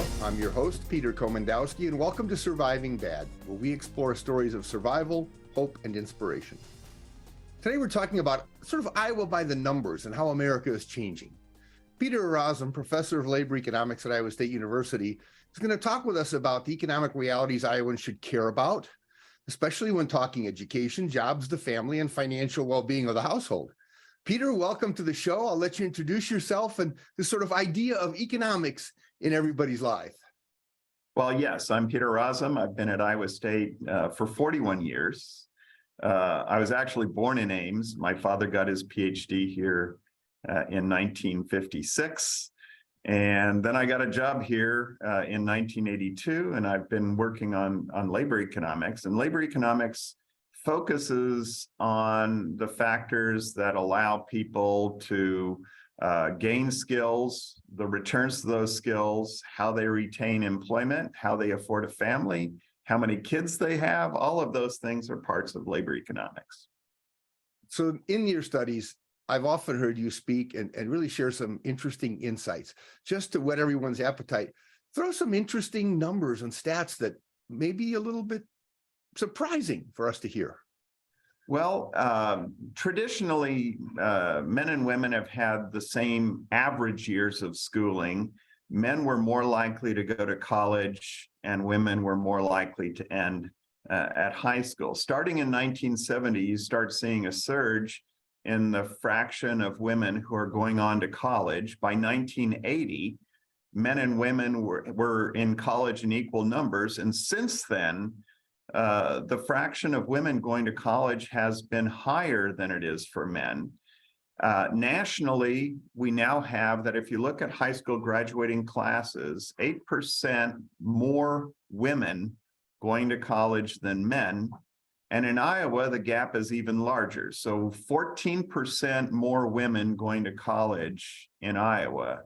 Iowa. I'm your host, Peter Komendowski, and welcome to Surviving Bad, where we explore stories of survival, hope, and inspiration. Today we're talking about sort of Iowa by the numbers and how America is changing. Peter Orazem, professor of labor economics at Iowa State University, is going to talk with us about the economic realities Iowans should care about, especially when talking education, jobs, the family, and financial well-being of the household. Peter, welcome to the show. I'll let you introduce yourself and this sort of idea of economics in everybody's life. Well, yes, I'm Peter Orazem. I've been at Iowa State for 41 years. I was actually born in Ames. My father got his PhD here in 1956. And then I got a job here in 1982, and I've been working on labor economics. And labor economics focuses on the factors that allow people to gain skills, the returns to those skills, how they retain employment, how they afford a family, how many kids they have. All of those things are parts of labor economics. So in your studies, I've often heard you speak and really share some interesting insights. Just to whet everyone's appetite, throw some interesting numbers and stats that may be a little bit surprising for us to hear. Well, traditionally, men and women have had the same average years of schooling. Men were more likely to go to college, and women were more likely to end at high school. Starting in 1970, you start seeing a surge in the fraction of women who are going on to college. By 1980, men and women were in college in equal numbers. And since then, the fraction of women going to college has been higher than it is for men. Nationally, we now have that if you look at high school graduating classes, 8% more women going to college than men. And in Iowa, the gap is even larger. So 14% more women going to college in Iowa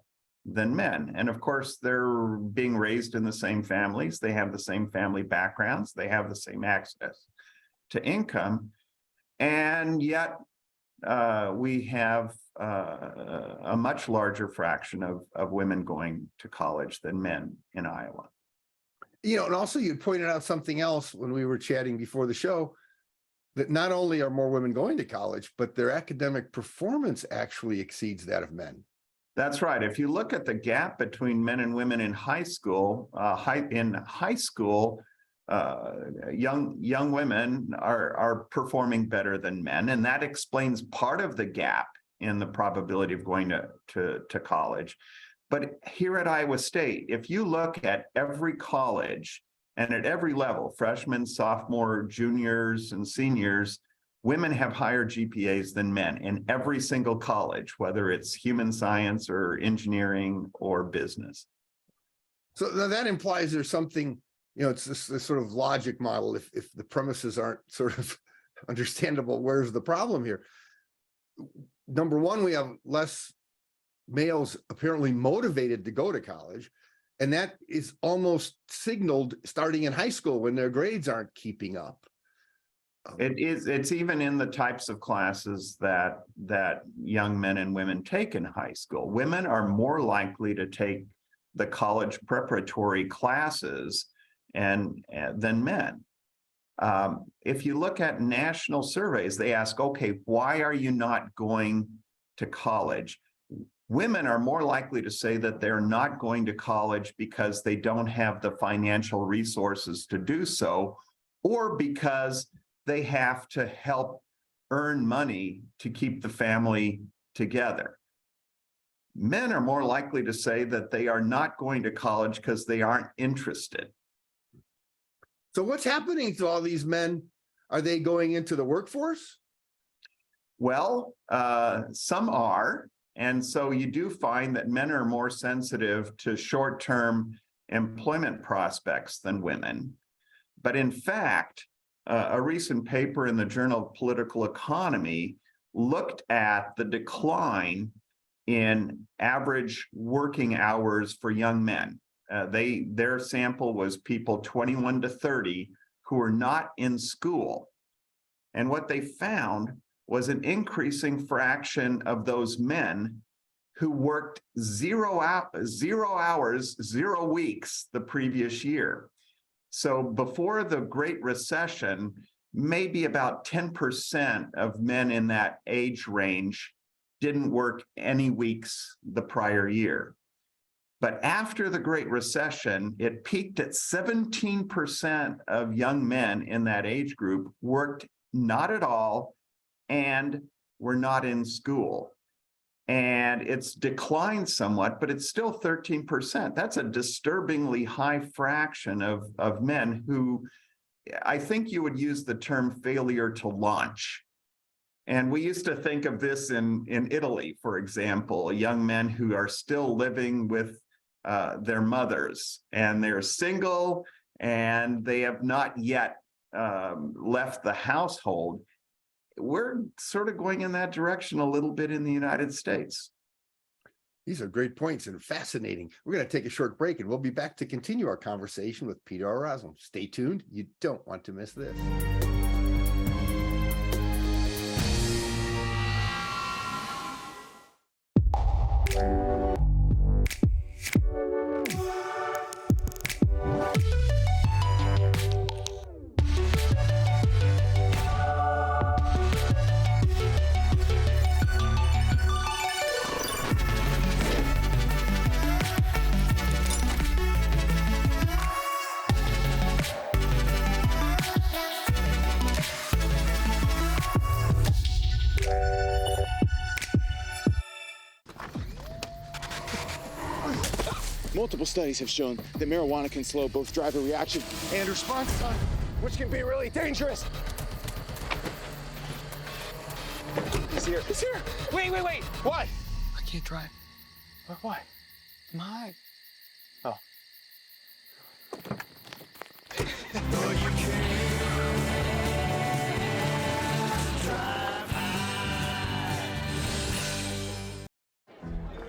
than men. And of course, they're being raised in the same families. They have the same family backgrounds. They have the same access to income. And yet we have a much larger fraction of women going to college than men in Iowa. You know, and also you pointed out something else when we were chatting before the show, that not only are more women going to college, but their academic performance actually exceeds that of men. That's right. If you look at the gap between men and women in high school, young women are performing better than men, and that explains part of the gap in the probability of going to college. But here at Iowa State, if you look at every college and at every level, freshmen, sophomore, juniors, and seniors, women have higher GPAs than men in every single college, whether it's human science or engineering or business. So that implies there's something, you know, it's this sort of logic model. If the premises aren't sort of understandable, where's the problem here? Number one, we have less males apparently motivated to go to college. And that is almost signaled starting in high school when their grades aren't keeping up. It's even in the types of classes that young men and women take in high school. Women are more likely to take the college preparatory classes than men. If you look at national surveys, they ask, okay, why are you not going to college? Women are more likely to say that they're not going to college because they don't have the financial resources to do so, or because they have to help earn money to keep the family together. Men are more likely to say that they are not going to college because they aren't interested. So what's happening to all these men? Are they going into the workforce? Well, some are. And so you do find that men are more sensitive to short-term employment prospects than women. But in fact, a recent paper in the Journal of Political Economy looked at the decline in average working hours for young men. Their sample was people 21 to 30 who were not in school. And what they found was an increasing fraction of those men who worked 0 hours, 0 weeks the previous year. So before the Great Recession, maybe about 10% of men in that age range didn't work any weeks the prior year. But after the Great Recession, it peaked at 17% of young men in that age group worked not at all and were not in school. And it's declined somewhat, but it's still 13%. That's a disturbingly high fraction of men who, I think you would use the term failure to launch. And we used to think of this in Italy, for example, young men who are still living with their mothers, and they're single and they have not yet left the household. We're sort of going in that direction a little bit in the United States. These are great points and fascinating. We're going to take a short break and we'll be back to continue our conversation with Peter Orazem. Stay tuned. You don't want to miss this. Multiple studies have shown that marijuana can slow both driver reaction and response time, which can be really dangerous. He's here. He's here. Wait. What? I can't drive. Why? My. Oh.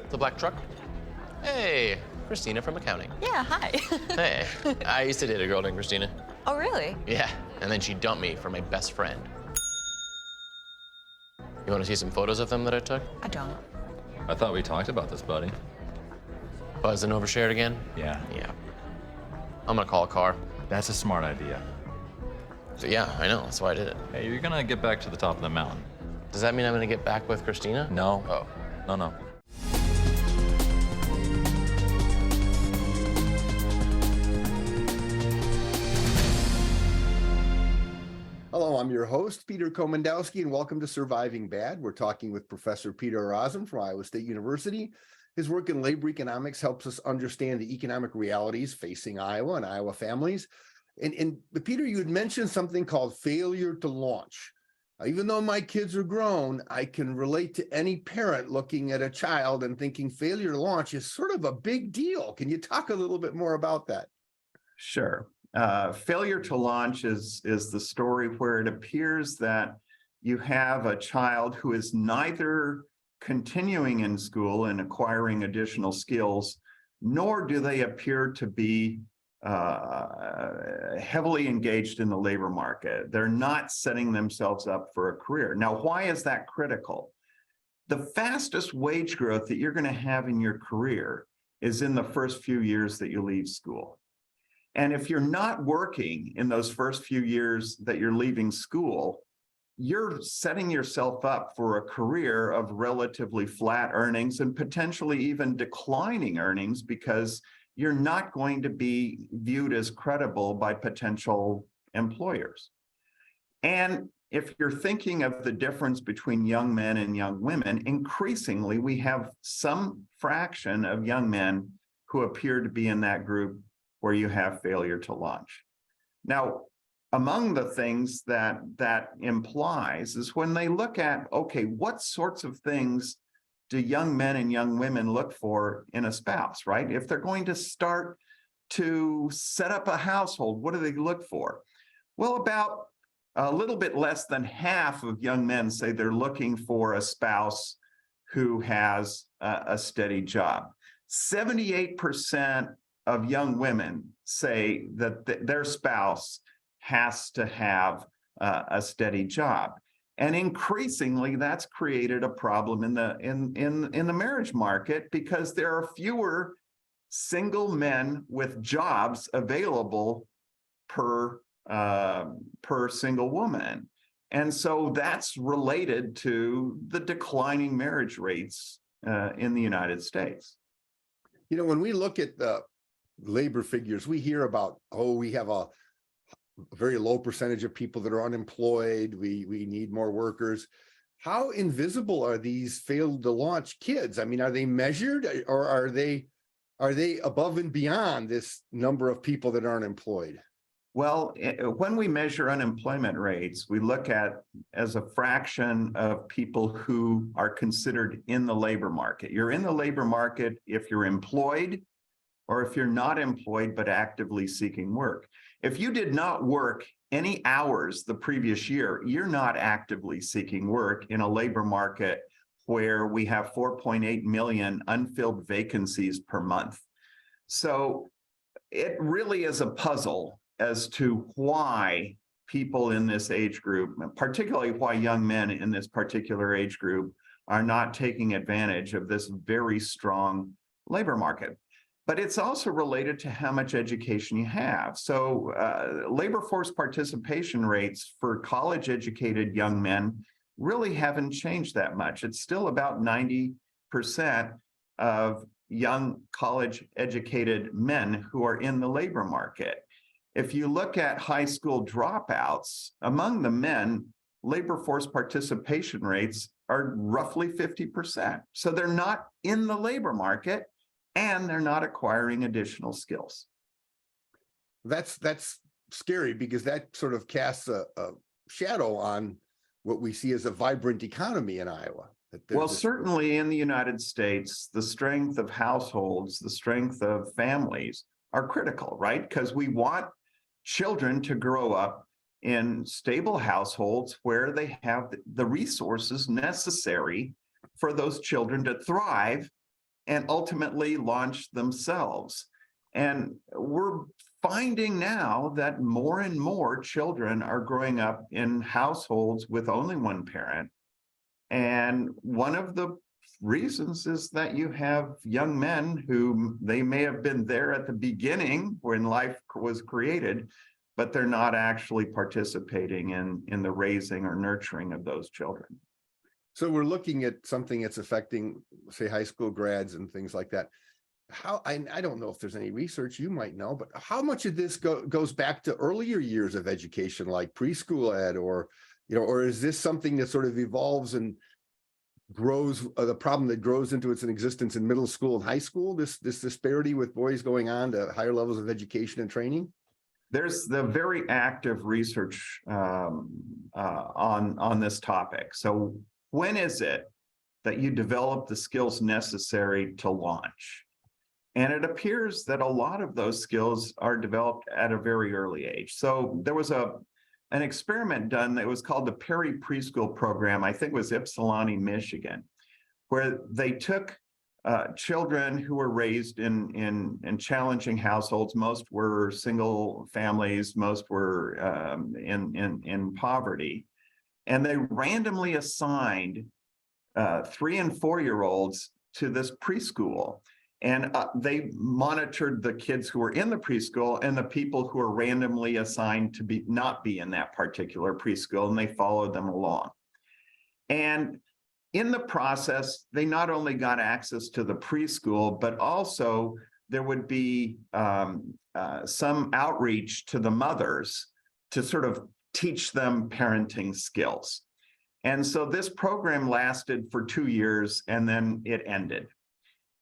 The black truck? Hey, Christina from accounting. Yeah, hi. Hey, I used to date a girl named Christina. Oh, really? Yeah, and then she dumped me for my best friend. You want to see some photos of them that I took? I don't. I thought we talked about this, buddy. Buzzed and overshared again? Yeah. Yeah. I'm gonna call a car. That's a smart idea. So yeah, I know, that's why I did it. Hey, you're gonna get back to the top of the mountain. Does that mean I'm gonna get back with Christina? No. Oh. No. Hello, I'm your host, Peter Komendowski, and welcome to Surviving Bad. We're talking with Professor Peter Orazem from Iowa State University. His work in labor economics helps us understand the economic realities facing Iowa and Iowa families. And Peter, you had mentioned something called failure to launch. Even though my kids are grown, I can relate to any parent looking at a child and thinking failure to launch is sort of a big deal. Can you talk a little bit more about that? Sure. Failure to launch is the story where it appears that you have a child who is neither continuing in school and acquiring additional skills, nor do they appear to be heavily engaged in the labor market. They're not setting themselves up for a career. Now, why is that critical? The fastest wage growth that you're going to have in your career is in the first few years that you leave school. And if you're not working in those first few years that you're leaving school, you're setting yourself up for a career of relatively flat earnings and potentially even declining earnings because you're not going to be viewed as credible by potential employers. And if you're thinking of the difference between young men and young women, increasingly we have some fraction of young men who appear to be in that group where you have failure to launch. Now, among the things that implies is when they look at, okay, what sorts of things do young men and young women look for in a spouse, right? If they're going to start to set up a household, what do they look for? Well, about a little bit less than half of young men say they're looking for a spouse who has a steady job. 78% of young women say that their spouse has to have a steady job. And increasingly, that's created a problem in the marriage market because there are fewer single men with jobs available per single woman. And so that's related to the declining marriage rates in the United States. You know, when we look at the labor figures, we hear about, oh, we have a very low percentage of people that are unemployed. We need more workers. How invisible are these failed to launch kids? I mean, are they measured, or are they above and beyond this number of people that aren't employed? Well, when we measure unemployment rates, we look at as a fraction of people who are considered in the labor market. You're in the labor market if you're employed or if you're not employed but actively seeking work. If you did not work any hours the previous year, you're not actively seeking work in a labor market where we have 4.8 million unfilled vacancies per month. So it really is a puzzle as to why people in this age group, particularly why young men in this particular age group, are not taking advantage of this very strong labor market. But it's also related to how much education you have. So labor force participation rates for college-educated young men really haven't changed that much. It's still about 90% of young college-educated men who are in the labor market. If you look at high school dropouts, among the men, labor force participation rates are roughly 50%. So they're not in the labor market and they're not acquiring additional skills. That's scary, because that sort of casts a shadow on what we see as a vibrant economy in Iowa. Well, certainly in the United States, the strength of households, the strength of families are critical, right? Because we want children to grow up in stable households where they have the resources necessary for those children to thrive and ultimately launch themselves. And we're finding now that more and more children are growing up in households with only one parent. And one of the reasons is that you have young men who they may have been there at the beginning when life was created, but they're not actually participating in the raising or nurturing of those children. So we're looking at something that's affecting, say, high school grads and things like that. How, I don't know if there's any research, you might know, but how much of this goes back to earlier years of education, like preschool ed, or, you know, or is this something that sort of evolves and grows, the problem that grows into its existence in middle school and high school, this disparity with boys going on to higher levels of education and training? There's the very active research on this topic. So when is it that you develop the skills necessary to launch? And it appears that a lot of those skills are developed at a very early age. So there was an experiment done that was called the Perry Preschool Program, I think it was Ypsilanti, Michigan, where they took children who were raised in challenging households. Most were single families, most were in poverty. And they randomly assigned 3- and 4-year-olds to this preschool. And they monitored the kids who were in the preschool and the people who were randomly assigned to not be in that particular preschool, and they followed them along. And in the process, they not only got access to the preschool, but also there would be some outreach to the mothers to sort of teach them parenting skills. And so this program lasted for 2 years and then it ended.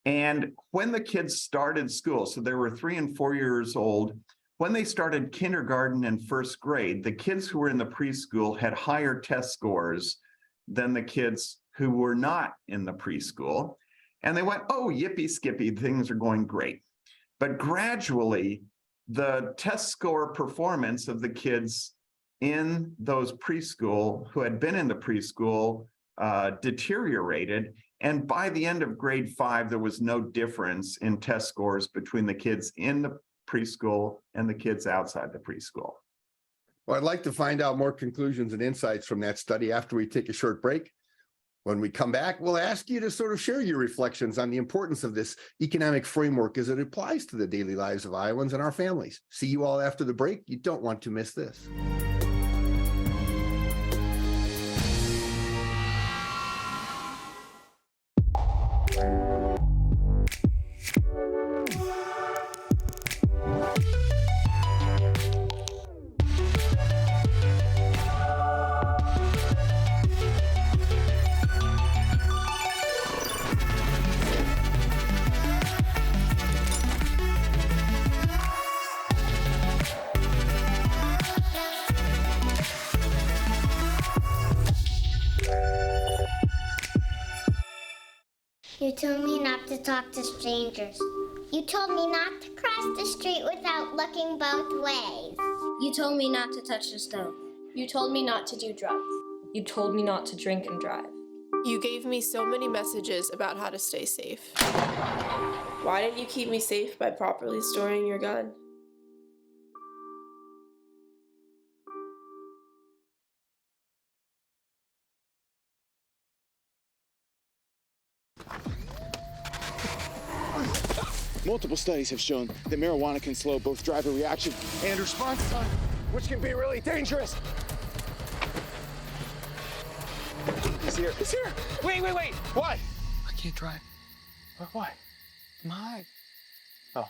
And when the kids started school, so they were 3 and 4 years old, when they started kindergarten and first grade, the kids who were in the preschool had higher test scores than the kids who were not in the preschool. And they went, oh, yippee skippy, things are going great. But gradually, the test score performance of the kids in those preschool who had been in the preschool deteriorated. And by the end of grade 5, there was no difference in test scores between the kids in the preschool and the kids outside the preschool. Well, I'd like to find out more conclusions and insights from that study after we take a short break. When we come back, we'll ask you to sort of share your reflections on the importance of this economic framework as it applies to the daily lives of Iowans and our families. See you all after the break. You don't want to miss this. You told me not to talk to strangers. You told me not to cross the street without looking both ways. You told me not to touch the stove. You told me not to do drugs. You told me not to drink and drive. You gave me so many messages about how to stay safe. Why didn't you keep me safe by properly storing your gun? Multiple studies have shown that marijuana can slow both driver reaction and response time, which can be really dangerous. He's here. He's here. Wait. What? I can't drive. Why? Mike. Oh.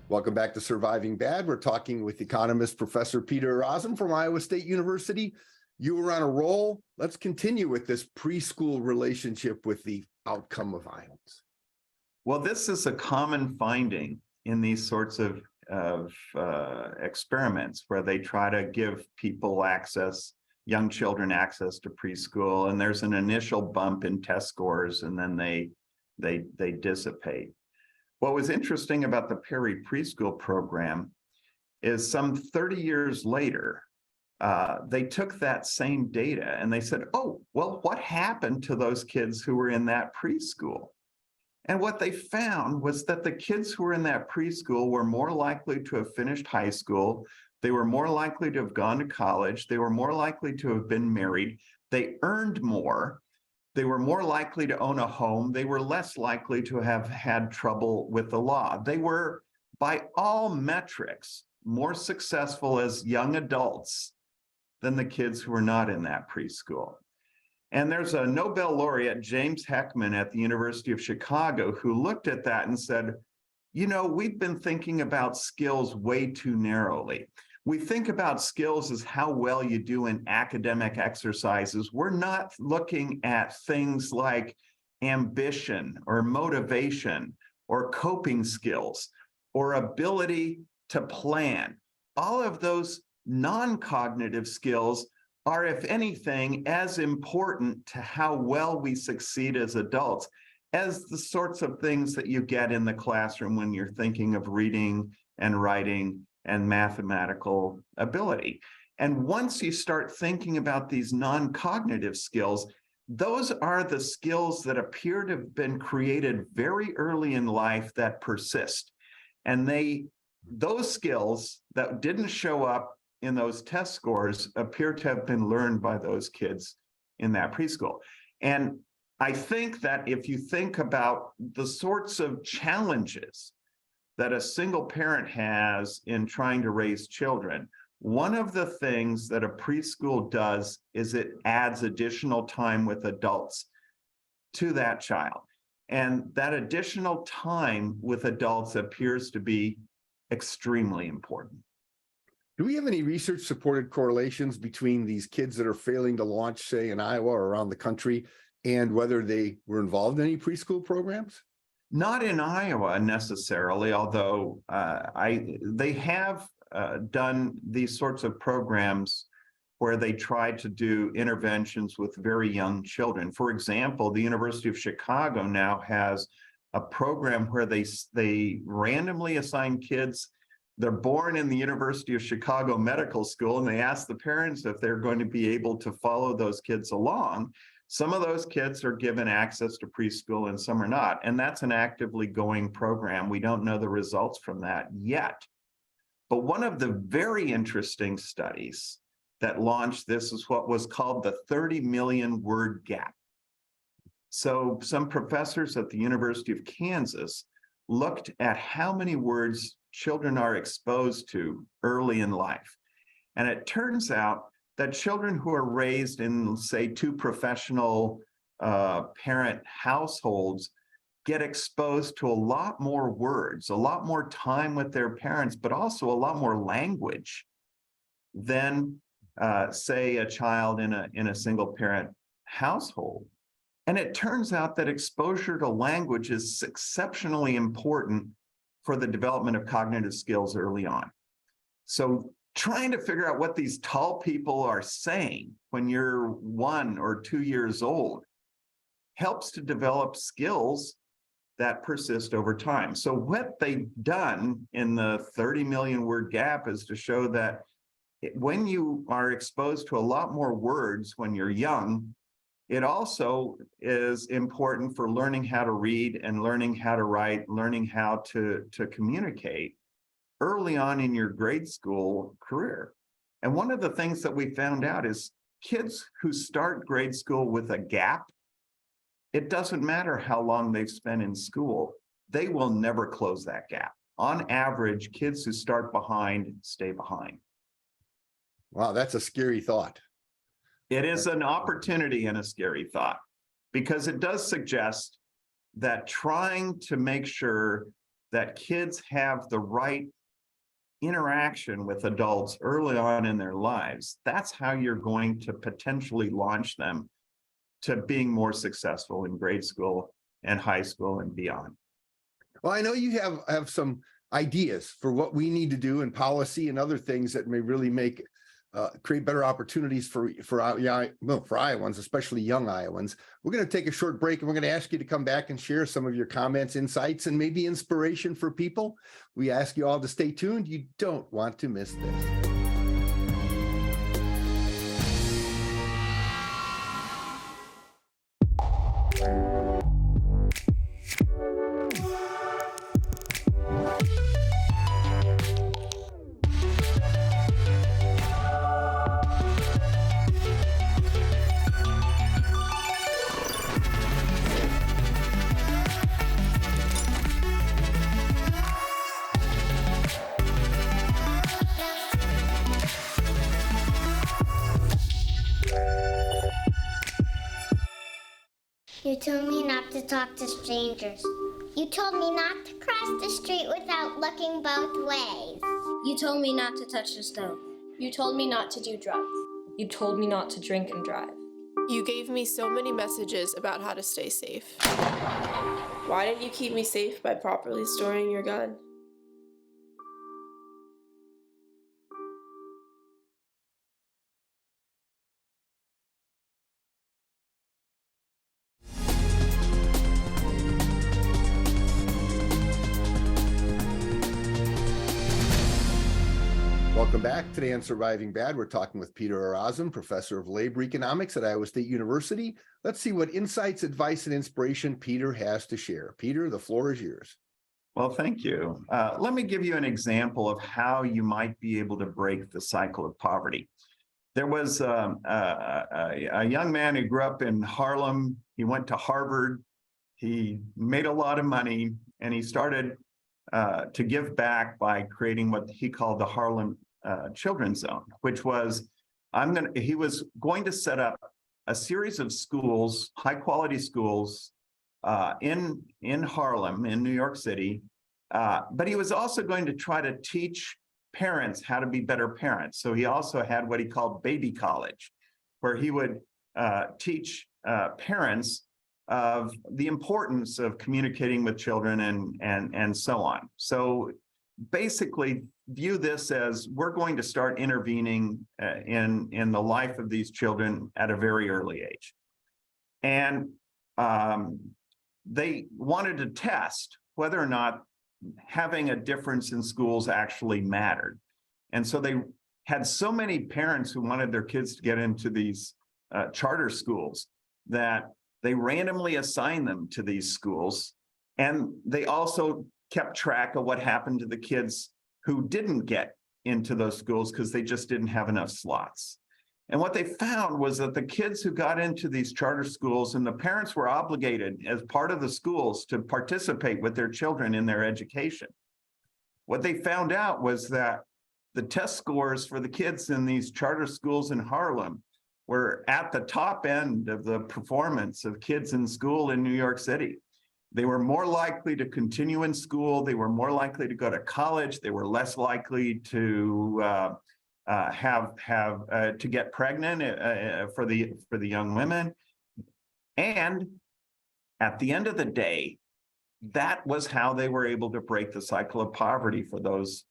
Welcome back to Surviving Bad. We're talking with economist Professor Peter Orazem from Iowa State University. You were on a roll. Let's continue with this preschool relationship with the outcome of Iowans. Well, this is a common finding in these sorts of experiments where they try to give people access, young children access to preschool, and there's an initial bump in test scores, and then they dissipate. What was interesting about the Perry preschool program is some 30 years later, they took that same data and they said, oh, well, what happened to those kids who were in that preschool? And what they found was that the kids who were in that preschool were more likely to have finished high school. They were more likely to have gone to college. They were more likely to have been married. They earned more. They were more likely to own a home. They were less likely to have had trouble with the law. They were, by all metrics, more successful as young adults than the kids who were not in that preschool. And there's a Nobel laureate, James Heckman at the University of Chicago, who looked at that and said, you know, we've been thinking about skills way too narrowly. We think about skills as how well you do in academic exercises. We're not looking at things like ambition or motivation or coping skills or ability to plan. All of those non-cognitive skills are, if anything, as important to how well we succeed as adults as the sorts of things that you get in the classroom when you're thinking of reading and writing and mathematical ability. And once you start thinking about these non-cognitive skills, those are the skills that appear to have been created very early in life that persist. And those skills that didn't show up in those test scores appear to have been learned by those kids in that preschool. And I think that if you think about the sorts of challenges that a single parent has in trying to raise children, one of the things that a preschool does is it adds additional time with adults to that child. And that additional time with adults appears to be extremely important. Do we have any research supported correlations between these kids that are failing to launch, say, in Iowa or around the country, and whether they were involved in any preschool programs? Not in Iowa necessarily, although they have done these sorts of programs where they try to do interventions with very young children. For example, the University of Chicago now has a program where they randomly assign kids. They're born in the University of Chicago Medical School, and they ask the parents if they're going to be able to follow those kids along. Some of those kids are given access to preschool and some are not. And that's an actively going program. We don't know the results from that yet. But one of the very interesting studies that launched this is what was called the 30 million word gap. So some professors at the University of Kansas looked at how many words children are exposed to early in life. And it turns out that children who are raised in, say, two professional parent households get exposed to a lot more words, a lot more time with their parents, but also a lot more language than, say, a child in a single parent household. And it turns out that exposure to language is exceptionally important for the development of cognitive skills early on. So trying to figure out what these tall people are saying when you're 1 or 2 years old helps to develop skills that persist over time. So what they've done in the 30 million word gap is to show that when you are exposed to a lot more words when you're young, it also is important for learning how to read and learning how to write, learning how to communicate early on in your grade school career. And one of the things that we found out is kids who start grade school with a gap, it doesn't matter how long they've spent in school, they will never close that gap. On average, kids who start behind stay behind. Wow, that's a scary thought. It is an opportunity and a scary thought, because it does suggest that trying to make sure that kids have the right interaction with adults early on in their lives, that's how you're going to potentially launch them to being more successful in grade school and high school and beyond. Well, I know you have some ideas for what we need to do in policy and other things that may really make create better opportunities for Iowans, especially young Iowans. We're going to take a short break and we're going to ask you to come back and share some of your comments, insights, and maybe inspiration for people. We ask you all to stay tuned. You don't want to miss this. You told me not to talk to strangers. You told me not to cross the street without looking both ways. You told me not to touch the stove. You told me not to do drugs. You told me not to drink and drive. You gave me so many messages about how to stay safe. Why didn't you keep me safe by properly storing your gun? Welcome back. Today on Surviving Bad, we're talking with Peter Orazem, professor of labor economics at Iowa State University. Let's see what insights, advice, and inspiration Peter has to share. Peter, the floor is yours. Well, thank you. Let me give you an example of how you might be able to break the cycle of poverty. There was a young man who grew up in Harlem. He went to Harvard. He made a lot of money, and he started to give back by creating what he called the Harlem Children's Zone, which was he was going to set up a series of schools, high quality schools in Harlem, in New York City, but he was also going to try to teach parents how to be better parents. So he also had what he called baby college, where he would teach parents of the importance of communicating with children and so on. So basically view this as we're going to start intervening in the life of these children at a very early age. And they wanted to test whether or not having a difference in schools actually mattered. And so they had so many parents who wanted their kids to get into these charter schools that they randomly assigned them to these schools. And they also kept track of what happened to the kids who didn't get into those schools because they just didn't have enough slots. And what they found was that the kids who got into these charter schools, and the parents were obligated as part of the schools to participate with their children in their education. What they found out was that the test scores for the kids in these charter schools in Harlem were at the top end of the performance of kids in school in New York City. They were more likely to continue in school. They were more likely to go to college. They were less likely to to get pregnant for the young women. And at the end of the day, that was how they were able to break the cycle of poverty for those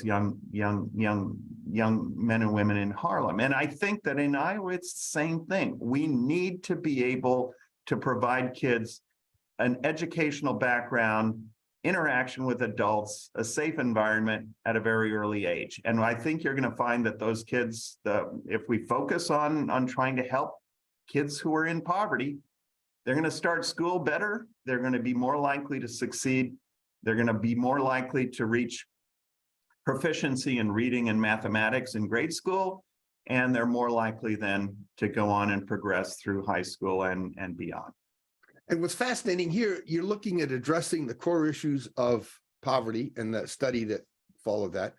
young men and women in Harlem. And I think that in Iowa, it's the same thing. We need to be able to provide kids an educational background, interaction with adults, a safe environment at a very early age. And I think you're going to find that those kids, if we focus on trying to help kids who are in poverty, they're going to start school better. They're going to be more likely to succeed. They're going to be more likely to reach proficiency in reading and mathematics in grade school. And they're more likely then to go on and progress through high school and beyond. And what's fascinating here, you're looking at addressing the core issues of poverty and the study that followed that.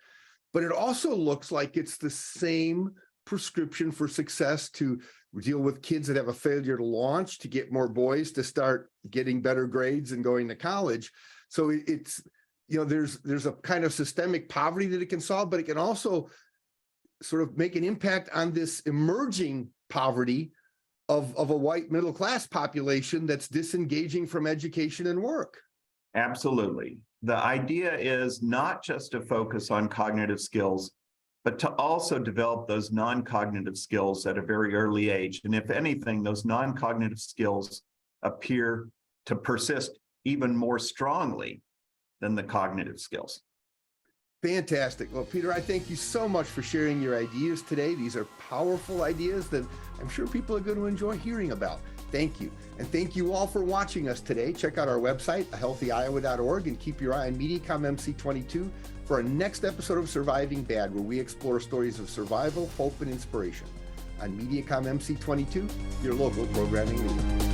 But it also looks like it's the same prescription for success to deal with kids that have a failure to launch, to get more boys to start getting better grades and going to college. So it's, there's a kind of systemic poverty that it can solve, but it can also sort of make an impact on this emerging poverty of a white middle class population that's disengaging from education and work. Absolutely. The idea is not just to focus on cognitive skills, but to also develop those non-cognitive skills at a very early age. And if anything, those non-cognitive skills appear to persist even more strongly than the cognitive skills. Fantastic. Well, Peter, I thank you so much for sharing your ideas today. These are powerful ideas that I'm sure people are going to enjoy hearing about. Thank you. And thank you all for watching us today. Check out our website, ahealthyiowa.org, and keep your eye on MediaCom MC22 for our next episode of Surviving Bad, where we explore stories of survival, hope, and inspiration. On MediaCom MC22, your local programming leader.